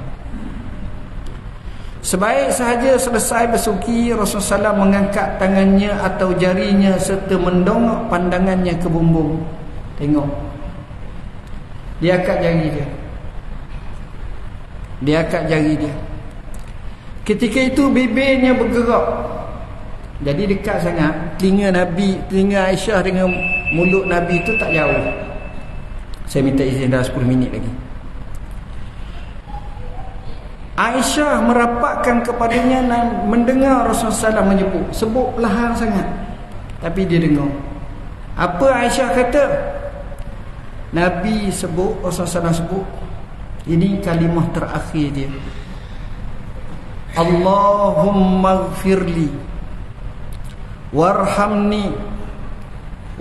Sebaik sahaja selesai bersuki, Rasulullah SAW mengangkat tangannya atau jarinya serta mendongak pandangannya ke bumbung. Tengok, dia angkat jari dia. Dia angkat jari dia. Ketika itu bibirnya bergerak. Jadi dekat sangat. Telinga Aisyah dengan mulut Nabi itu tak jauh. Saya minta izin dah 10 minit lagi. Aisyah merapatkan kepadanya dan mendengar Rasulullah SAW menyebut. Sebut perlahan sangat, tapi dia dengar. Apa Aisyah kata? Nabi sebut, Rasulullah SAW sebut. Ini kalimah terakhir dia. Allahumma ighfirli warhamni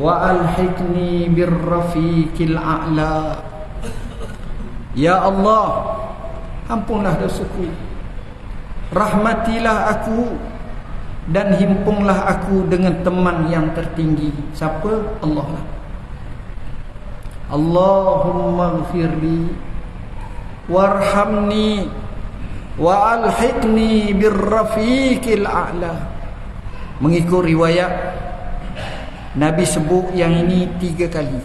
wa alhiqni birrafiqil a'la. Ya Allah, ampunlah dosaku, rahmatilah aku, dan himpunlah aku dengan teman yang tertinggi. Siapa? Allah lah. Allahumma ighfirli warhamni wa alhiqni birrafiqil a'la. Mengikut riwayat, Nabi sebut yang ini 3 kali.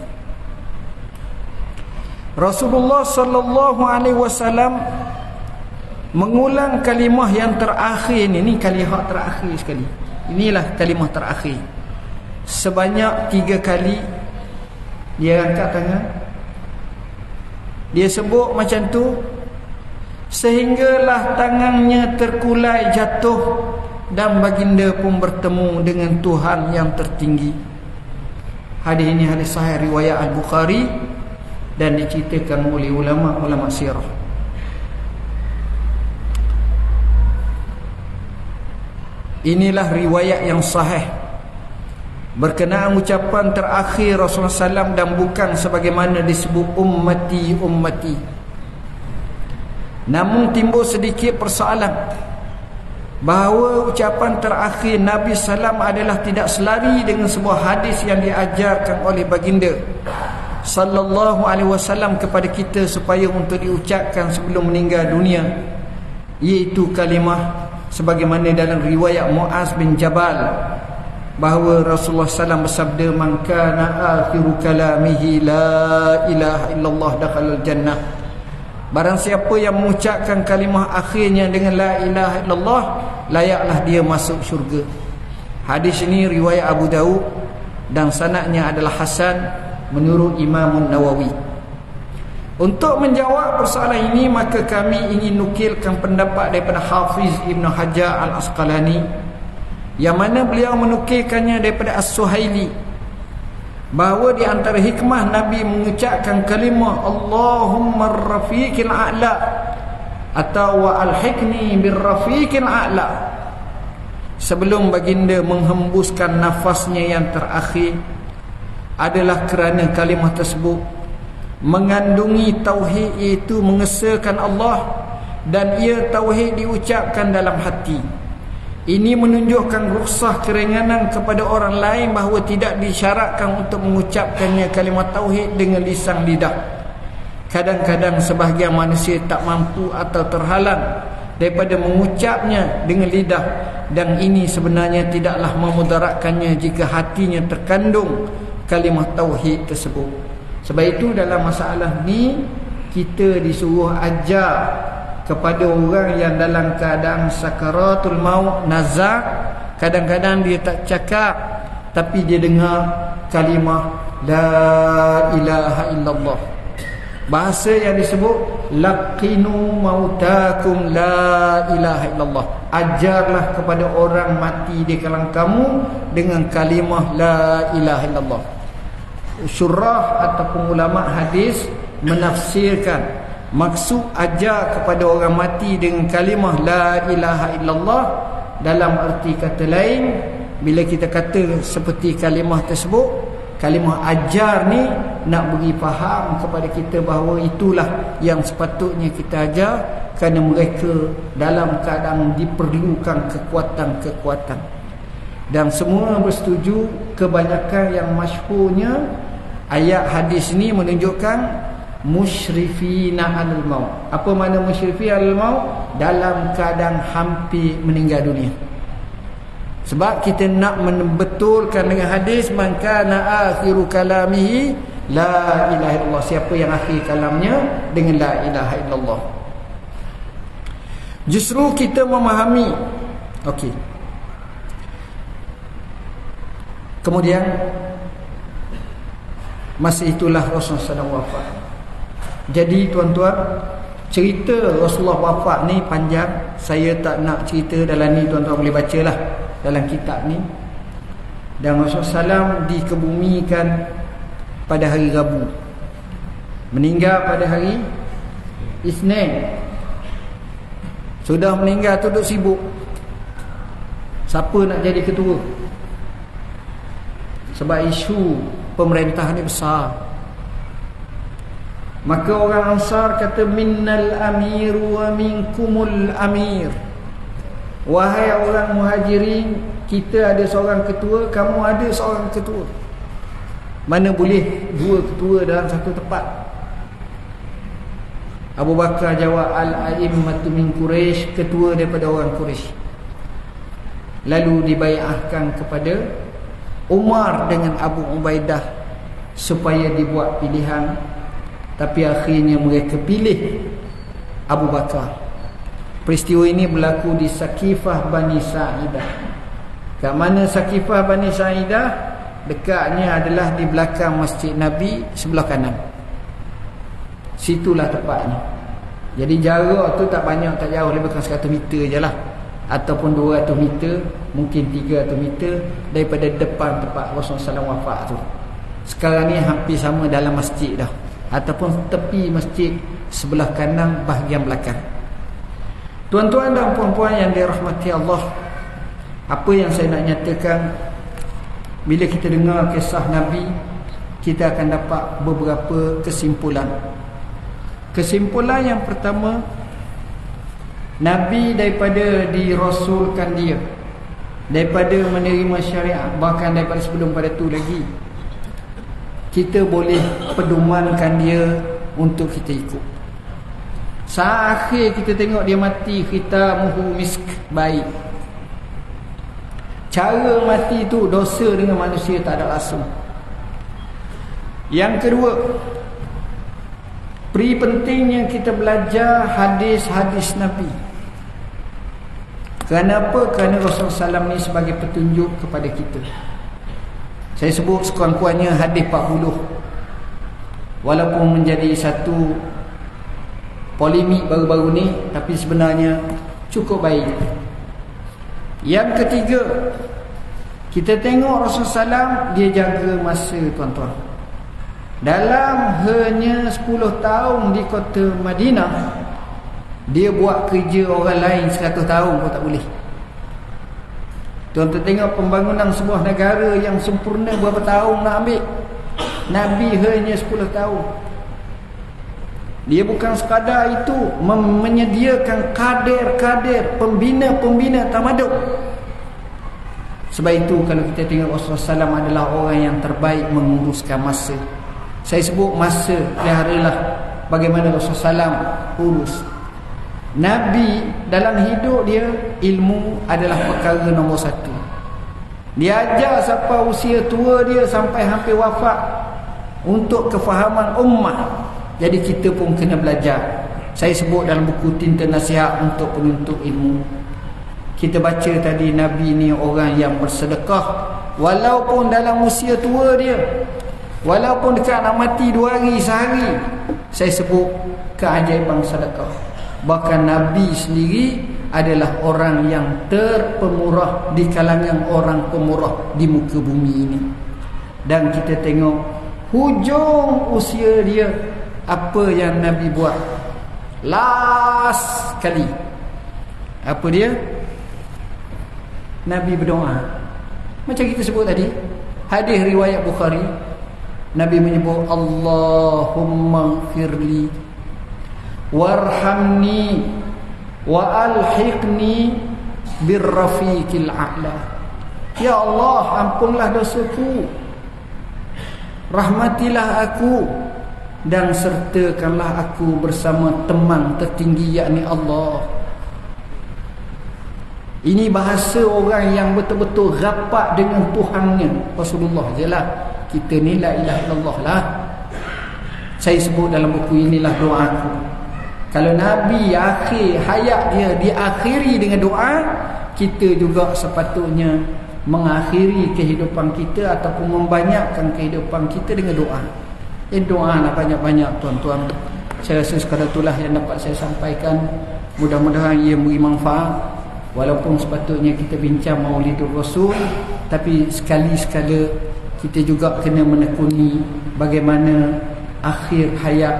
Rasulullah sallallahu alaihi wasallam mengulang kalimah yang terakhir ini kalimah terakhir sekali. Inilah kalimah terakhir. Sebanyak 3 kali dia angkat tangan. Dia sebut macam tu sehinggalah tangannya terkulai jatuh dan baginda pun bertemu dengan Tuhan yang tertinggi. Hadis ini hadis sahih riwayat Al-Bukhari dan diceritakan oleh ulama sirah. Inilah riwayat yang sahih berkenaan ucapan terakhir Rasulullah SAW, dan bukan sebagaimana disebut ummati ummati. Namun timbul sedikit persoalan bahawa ucapan terakhir Nabi SAW adalah tidak selari dengan sebuah hadis yang diajarkan oleh baginda sallallahu alaihi wasallam kepada kita supaya untuk diucapkan sebelum meninggal dunia, iaitu kalimah sebagaimana dalam riwayat Muaz bin Jabal bahawa Rasulullah SAW bersabda, man kana akhiru kalamihi la ilaha illallah dakhalal jannah. Barang siapa yang mengucapkan kalimah akhirnya dengan la ilaha illallah, layaklah dia masuk syurga. Hadis ini riwayat Abu Daud dan sanadnya adalah hasan menurut Imam Nawawi. Untuk menjawab persoalan ini, maka kami ingin nukilkan pendapat daripada Hafiz Ibn Hajar Al-Asqalani, yang mana beliau menukilkannya daripada As-Suhaili, bahawa di antara hikmah Nabi mengucapkan kalimah Allahumma rafiqil a'la atau wa alhiqni birrafiqil a'la. Sebelum baginda menghembuskan nafasnya yang terakhir adalah kerana kalimah tersebut mengandungi tauhid, iaitu mengesahkan Allah, dan ia tauhid diucapkan dalam hati. Ini menunjukkan rukhsah keringanan kepada orang lain bahawa tidak disyaratkan untuk mengucapkannya kalimat tauhid dengan lisan lidah. Kadang-kadang sebahagian manusia tak mampu atau terhalang daripada mengucapnya dengan lidah, dan ini sebenarnya tidaklah memudaratkannya jika hatinya terkandung kalimah tauhid tersebut. Sebab itu dalam masalah ni kita disuruh ajar kepada orang yang dalam keadaan sakaratul maut, nazak, kadang-kadang dia tak cakap tapi dia dengar kalimah la ilaha illallah. Bahasa yang disebut laqinu mautakum la ilaha illallah. Ajarlah kepada orang mati di kalangan kamu dengan kalimah la ilaha illallah. Syurah ataupun ulama hadis menafsirkan maksud ajar kepada orang mati dengan kalimah la ilaha illallah dalam arti kata lain, bila kita kata seperti kalimah tersebut, kalimah ajar ni nak beri faham kepada kita bahawa itulah yang sepatutnya kita ajar, kerana mereka dalam keadaan diperlukan kekuatan-kekuatan. Dan semua bersetuju, kebanyakan yang masyhurnya ayat hadis ni menunjukkan musyrifina alal maut. Apa makna musyrifina alal maut? Dalam keadaan hampir meninggal dunia. Sebab kita nak membetulkan dengan hadis man kana akhiru kalamihi la ilaha illallah. Siapa yang akhir kalamnya dengan la ilaha illallah. Justru kita memahami. Okey. Kemudian masa itulah Rasulullah SAW wafat. Jadi tuan-tuan, cerita Rasulullah wafat ni panjang. Saya tak nak cerita dalam ni, tuan-tuan boleh bacalah dalam kitab ni. Dan Rasulullah SAW dikebumikan pada hari Rabu, meninggal pada hari Isnin. Sudah meninggal tu duduk sibuk, siapa nak jadi ketua? Sebab isu pemerintah ni besar. Maka orang Ansar kata minnal amir wa minkumul amir. Wahai orang Muhajirin, kita ada seorang ketua, kamu ada seorang ketua. Mana boleh dua ketua dalam satu tempat? Abu Bakar jawab al-a'immatu min Quraisy, ketua daripada orang Quraisy. Lalu dibai'ahkan kepada Umar dengan Abu Ubaidah supaya dibuat pilihan. Tapi akhirnya mereka pilih Abu Bakar. Peristiwa ini berlaku di Sakifah Bani Sa'idah. Kat mana Sakifah Bani Sa'idah? Dekatnya adalah di belakang Masjid Nabi, sebelah kanan. Situlah tepatnya. Jadi jarak tu tak banyak, tak jauh, lebih kurang 100 meter je lah, ataupun 200 meter, mungkin 300 meter daripada depan tempat Rasulullah SAW wafat tu. Sekarang ni hampir sama dalam masjid dah, ataupun tepi masjid sebelah kanan bahagian belakang. Tuan-tuan dan puan-puan yang dirahmati Allah, apa yang saya nak nyatakan, bila kita dengar kisah Nabi, kita akan dapat beberapa kesimpulan. Kesimpulan yang pertama, Nabi daripada dirasulkan dia, daripada menerima syariat, bahkan daripada sebelum pada tu lagi, kita boleh pedomankan dia untuk kita ikut. Saat akhir kita tengok dia mati, khitamuhu misk, baik. Cara mati tu dosa dengan manusia tak ada langsung. Yang kedua, peri pentingnya kita belajar hadis-hadis Nabi. Kenapa? Kerana Rasulullah SAW ni sebagai petunjuk kepada kita. Saya sebut sekurang-kurangnya hadis 40. Walaupun menjadi satu polemik baru-baru ni, tapi sebenarnya cukup baik. Yang ketiga, kita tengok Rasulullah SAW, dia jaga masa, tuan-tuan. Dalam hanya 10 tahun di kota Madinah, Dia buat kerja orang lain 100 tahun pun tak boleh. Tuan-tuan tengok pembangunan sebuah negara yang sempurna berapa tahun nak ambil. Nabi hanya 10 tahun. Dia bukan sekadar itu menyediakan kader-kader, pembina-pembina tamaduk. Sebab itu kalau kita tengok Rasulullah SAW adalah orang yang terbaik menguruskan masa. Saya sebut masa, peliharalah bagaimana Rasulullah SAW urus. Nabi dalam hidup dia, ilmu adalah perkara nombor 1. Dia ajar sampai usia tua dia sampai hampir wafat untuk kefahaman ummah. Jadi kita pun kena belajar. Saya sebut dalam buku Tinta Nasihat untuk penuntut ilmu. Kita baca tadi Nabi ni orang yang bersedekah walaupun dalam usia tua dia, walaupun dekat nak mati 2 hari sehari. Saya sebut keajaiban sedekah. Bahkan Nabi sendiri adalah orang yang terpemurah di kalangan orang pemurah di muka bumi ini. Dan kita tengok hujung usia dia, apa yang Nabi buat last kali. Apa dia? Nabi berdoa. Macam kita sebut tadi, hadis riwayat Bukhari, Nabi menyebut Allahumma firli warhamni wa alhiqni birrafiqil a'la. Ya Allah, ampunlah dosaku, rahmatilah aku, dan sertakanlah aku bersama teman tertinggi, yakni Allah. Ini bahasa orang yang betul-betul rapat dengan Tuhannya. Rasulullah je lah. Kita ni la ilaha illallah lah. Saya sebut dalam buku inilah doaku. Kalau Nabi akhir hayat dia diakhiri dengan doa, kita juga sepatutnya mengakhiri kehidupan kita ataupun membanyakkan kehidupan kita dengan doa. Doa nak banyak-banyak tuan-tuan. Saya rasa sekadar itulah yang dapat saya sampaikan. Mudah-mudahan ia memberi manfaat. Walaupun sepatutnya kita bincang Maulidur Rasul, tapi sekali-sekala kita juga kena menekuni bagaimana akhir hayat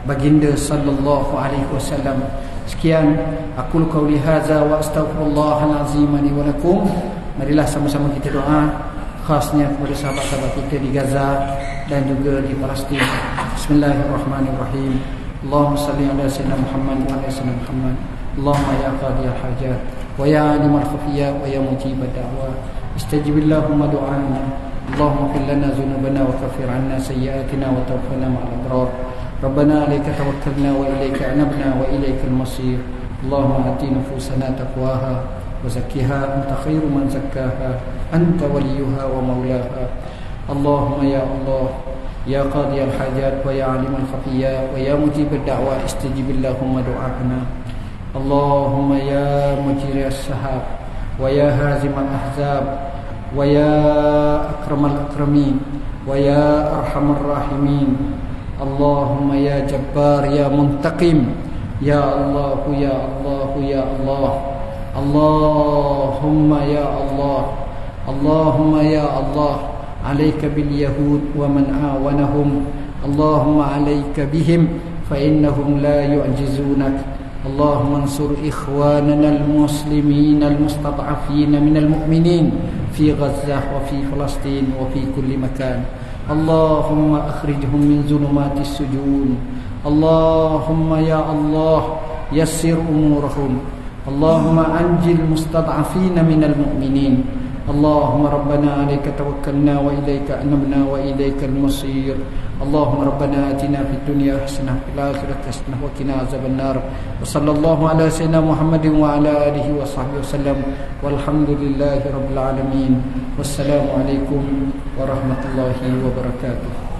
baginda sallallahu alaihi wasallam. Sekian aku qauli hadza wa astaghfirullahal azim li wa lakum. Marilah sama-sama kita doa khasnya kepada sahabat-sahabat kita di Gaza dan juga di Palestin. Bismillahirrahmanirrahim. Allahumma salli ala sayyidina Muhammad wa ala sayyidina Muhammad. Allahumma ya qadiyal hajat wa ya alimal khafiyat wa ya mujibad da'wat istajib Allahumma du'ana. Allahumma fil lana dhunubana wa kaffir 'anna sayyi'atina wa tawaffana ma'al abrar. Rabbana 'alaika tawakkalna wa ilaika anabna wa ilaikal masir. Allahumma ati nufusana taqwaha wa zakkiha anta khairu man zakkaha anta waliyuha wa maulaha. Allahumma ya Allah ya qadiyal hajat wa ya alimal khafiyat wa ya mujibad da'wat istajib Allahumma du'ana. Allahumma ya mujiriyas sahab wa ya hazimal ahzab wa ya akramal akramin wa ya arhamar rahimin. Allahumma ya jabbar ya muntaqim ya Allah ya Allah ya Allah. Allahumma ya Allah, Allahumma ya Allah, alayka bil yahud wa man awanahum. Allahumma alayka bihim fa innahum la yu'jizunak. اللهم انصر إخواننا المسلمين المستضعفين من المؤمنين في غزة وفي فلسطين وفي كل مكان. اللهم أخرجهم من ظلمات السجون. اللهم يا الله يسر أمورهم. اللهم أنجي المستضعفين من المؤمنين. اللهم ربنا عليك توكلنا وإليك أنبنا وإليك المصير. اللهم ربنا آتنا في الدنيا حسنة وفي الآخرة حسنة وقنا عذاب النار. وصلى الله على سيدنا محمد وعلى آله وصحبه وسلم والحمد لله رب العالمين. والسلام عليكم ورحمة الله وبركاته.